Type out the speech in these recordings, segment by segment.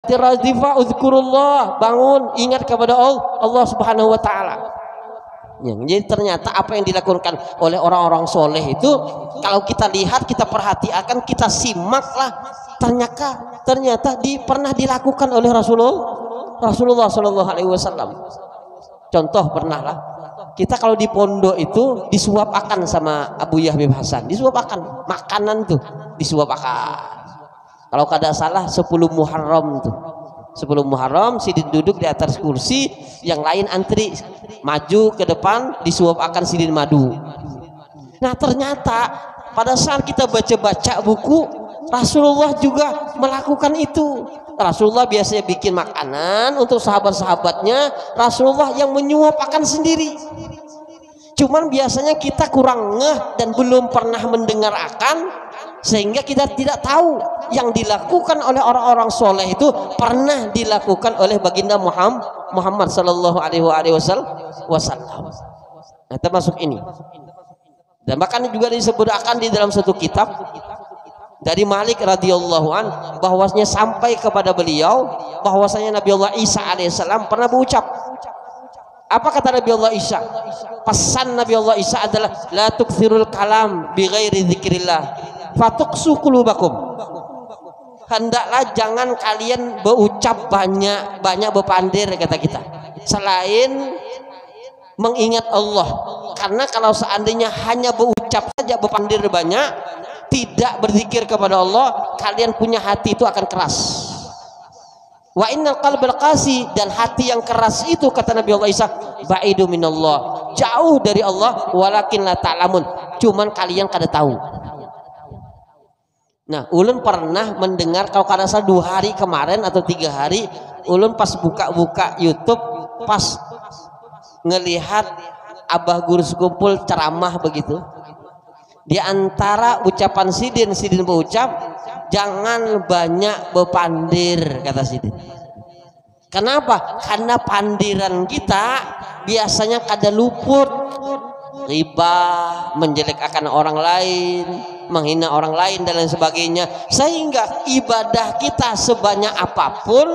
Tiradifa uzkurullah, bangun ingat kepada Allah Subhanahu wa taala. Ya, jadi ternyata apa yang dilakukan oleh orang-orang soleh itu kalau kita lihat, kita perhatikan, kita simaklah, ternyata pernah dilakukan oleh Rasulullah Shallallahu Alaihi Wasallam. Contoh pernah lah kita kalau di pondok itu disuap akan sama Abu Habib Hasan, disuap akan makanan tuh, disuap akan. Kalau kada salah 10 Muharram tuh. 10 Muharram sidin duduk di atas kursi, yang lain antri maju ke depan disuap akan sidin madu. Nah ternyata pada saat kita baca-baca buku, Rasulullah juga melakukan itu. Rasulullah biasanya bikin makanan untuk sahabat-sahabatnya, Rasulullah yang menyuap akan sendiri. Cuman biasanya kita kurang ngeh dan belum pernah mendengar akan, sehingga kita tidak tahu yang dilakukan oleh orang-orang soleh itu pernah dilakukan oleh baginda Muhammad Sallallahu Alaihi Wasallam. Nah termasuk ini. Dan bahkan juga disebutkan di dalam satu kitab dari Malik radhiyallahu an, bahwasanya sampai kepada beliau bahwasanya Nabi Allah Isa alaihissalam pernah berucap. Apa kata Nabi Allah Isa? Pesan Nabi Allah Isa adalah la tukthirul kalam bi ghairi dzikrillah fatuqsu qulubakum. Hendaklah jangan kalian berucap banyak berpandir, kata kita, selain mengingat Allah. Karena kalau seandainya hanya berucap saja, berpandir banyak, tidak berzikir kepada Allah, kalian punya hati itu akan keras. Wa innal qalbal qasi, dan hati yang keras itu kata Nabi Allah Isa ba'idu minallah, jauh dari Allah, walakin la ta'lamun, cuman kalian kada tahu. Nah, ulun pernah mendengar, kalau kada salah 2 hari kemarin atau 3 hari, ulun pas buka YouTube, pas ngelihat Abah Guru Sekumpul ceramah begitu. Di antara ucapan sidin berucap, jangan banyak berpandir, kata sidin. Kenapa? Karena pandiran kita biasanya kada luput riba, menjelekkan orang lain, menghina orang lain dan lain sebagainya, sehingga ibadah kita sebanyak apapun,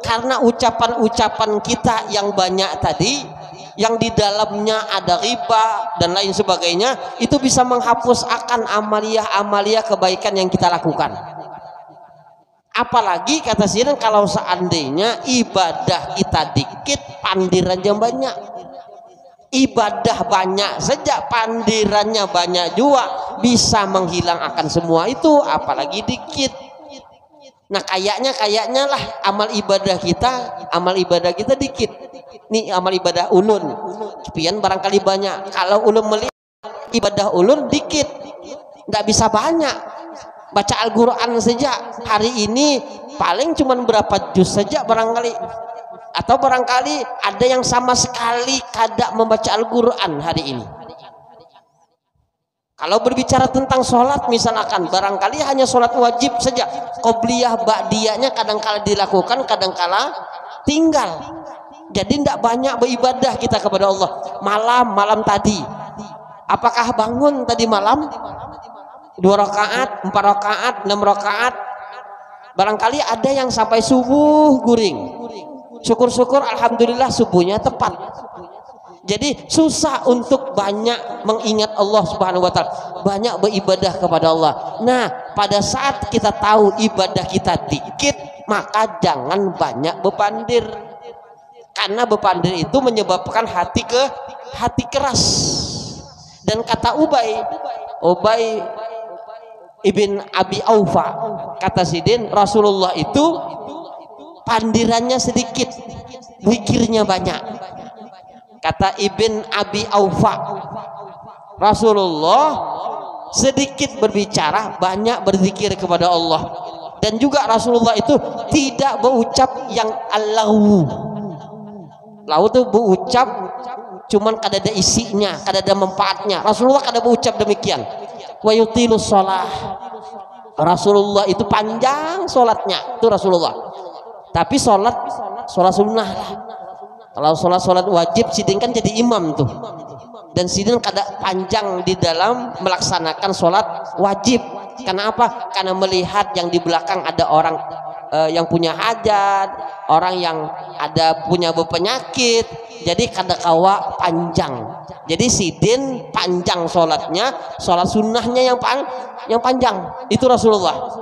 karena ucapan-ucapan kita yang banyak tadi, yang di dalamnya ada riba dan lain sebagainya, itu bisa menghapus akan amalia kebaikan yang kita lakukan. Apalagi kata sidin, kalau seandainya ibadah kita dikit, pandirannya banyak. Ibadah banyak sejak pandirannya banyak juga bisa menghilang akan semua itu, apalagi dikit. Nah kayaknya lah amal ibadah kita dikit. Nih amal ibadah ulun pian barangkali banyak. Kalau ulun melihat ibadah ulun dikit, nggak bisa banyak. Baca Al-Quran saja hari ini paling cuman berapa juz saja barangkali. Atau barangkali ada yang sama sekali kada membaca Al-Quran hari ini. Kalau berbicara tentang sholat misalkan, barangkali hanya sholat wajib saja, qobliyah ba'diyahnya kadangkala dilakukan, kadangkala tinggal. Jadi tidak banyak beribadah kita kepada Allah. Malam tadi, apakah bangun tadi malam 2 rakaat, 4 rakaat, 6 rakaat? Barangkali ada yang sampai subuh guring. Syukur-syukur alhamdulillah subuhnya tepat. Jadi susah untuk banyak mengingat Allah Subhanahu wa taala, banyak beribadah kepada Allah. Nah, pada saat kita tahu ibadah kita dikit, maka jangan banyak berpandir. Karena berpandir itu menyebabkan hati keras. Dan kata Ubay ibn Abi Aufa, kata sidin, Rasulullah itu pandirannya sedikit, zikirnya banyak. Kata Ibn Abi Aufa, Rasulullah sedikit berbicara, banyak berzikir kepada Allah. Dan juga Rasulullah itu tidak berucap yang allahu. Lahu itu berucap cuman kada ada isinya, kada ada manfaatnya. Rasulullah kada berucap demikian. Wa yutilus shalah. Rasulullah itu panjang sholatnya, itu Rasulullah. Tapi sholat sunnah lah. Kalau sholat wajib sidin kan jadi imam tuh, dan sidin kada panjang di dalam melaksanakan sholat wajib. Karena apa? Karena melihat yang di belakang ada orang yang punya hajat, orang yang ada punya penyakit. Jadi kadakawa panjang. Jadi sidin panjang sholatnya, sholat sunnahnya yang panjang. Itu Rasulullah.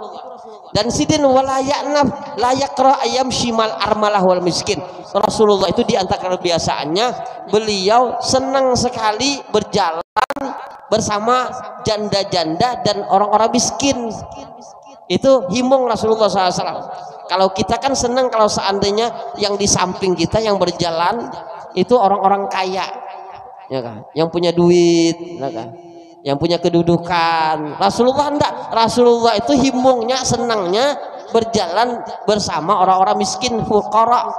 Dan sidin walayaknaf layakra ayam shimal armalah wal miskin. Rasulullah itu di antara kebiasaannya, beliau senang sekali berjalan bersama janda-janda dan orang-orang miskin. Itu himung Rasulullah SAW. Kalau kita kan senang kalau seandainya yang di samping kita yang berjalan itu orang-orang kaya, ya kan? Yang punya duit, ya kan? Yang punya kedudukan. Rasulullah enggak. Rasulullah itu himungnya, senangnya berjalan bersama orang-orang miskin, fuqara.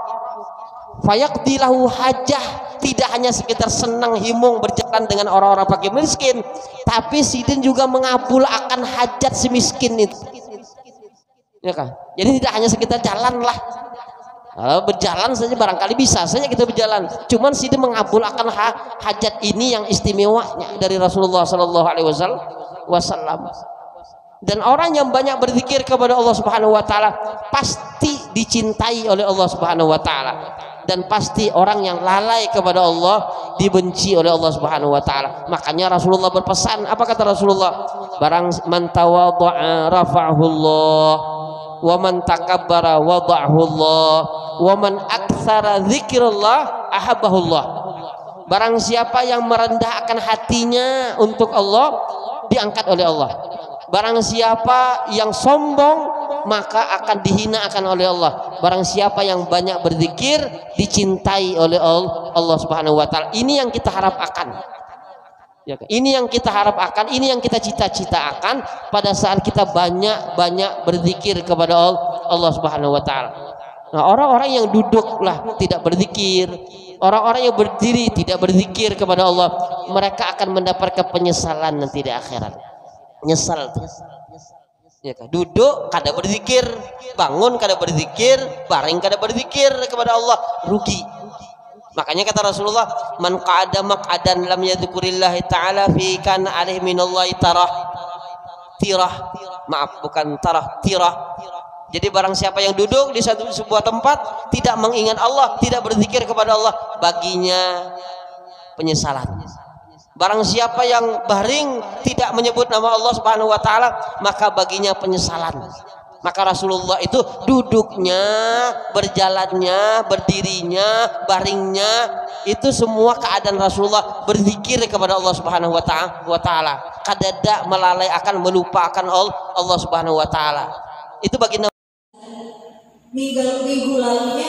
Fayaqdilahu hajah. Tidak hanya sekedar senang himung berjalan dengan orang-orang fakir miskin, tapi sidin juga mengabul akan hajat si miskin itu. Ya kan? Jadi tidak hanya sekedar jalan lah. Kalau berjalan saja barangkali bisa saja kita berjalan. Cuman sidin mengabul akan hajat ini yang istimewanya dari Rasulullah Sallallahu Alaihi Wasallam. Dan orang yang banyak berzikir kepada Allah Subhanahu Wa Taala pasti dicintai oleh Allah Subhanahu Wa Taala. Dan pasti orang yang lalai kepada Allah dibenci oleh Allah Subhanahu Wa Taala. Makanya Rasulullah berpesan, apa kata Rasulullah? Barang man tawadha'a rafa'ahu Allah, wa man takabbara wada'ahu Allah, wa man aktsara dzikrullah ahabbahu Allah. Barang siapa yang merendahkan hatinya untuk Allah, diangkat oleh Allah. Barang siapa yang sombong, maka akan dihinakan oleh Allah. Barang siapa yang banyak berzikir, dicintai oleh Allah Subhanahu Wa Taala. Ini yang kita harapkan. Ya, ini yang kita harapkan, ini yang kita cita-citakan pada saat kita banyak berzikir kepada Allah Subhanahu Wa Taala. Nah, orang-orang yang duduklah tidak berzikir, orang-orang yang berdiri tidak berzikir kepada Allah, mereka akan mendapatkan penyesalan nanti di akhirat. Nyesal tuh. Ya kan? Duduk kada berzikir, bangun kada berzikir, baring kada berzikir kepada Allah, rugi. Makanya kata Rasulullah, man qa'ada maq'adan lam yadhkurillahi ta'ala fi kana alaihi minallahi tirah. Maaf, bukan tirah. Jadi barang siapa yang duduk di sebuah tempat tidak mengingat Allah, tidak berzikir kepada Allah, baginya penyesalan. Barang siapa yang baring tidak menyebut nama Allah Subhanahu Wa Taala, maka baginya penyesalan. Maka Rasulullah itu duduknya, berjalannya, berdirinya, baringnya, itu semua keadaan Rasulullah berzikir kepada Allah Subhanahu Wa Taala. Kadada melalai akan melupakan Allah Subhanahu Wa Taala. Itu baginda. Minggu lalunya